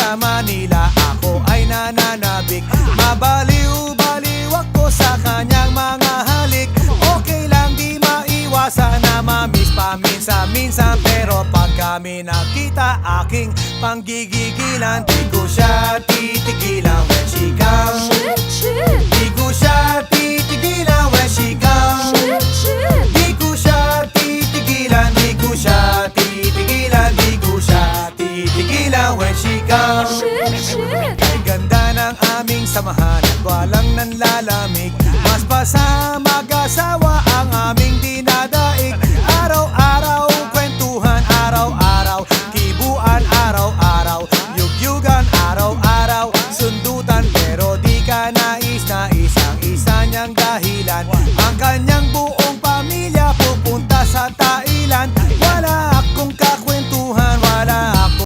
sa Manila, ako ay nananabik. Mabaliw-baliw ako sa kanyang mga halik. Okay lang di maiwasan na mamiss paminsan-minsan, pero pag kami nakita aking panggigigilan, di ko siya titigilan when she comes. Di ko siya titigilan when she comes. Di ko siya titigilan, di ko siya titigilan, di ko siya titigilan when she comes. Ay ganda ng aming samahan at walang nanlalamig. Mas pa sa mag-asawa ang aming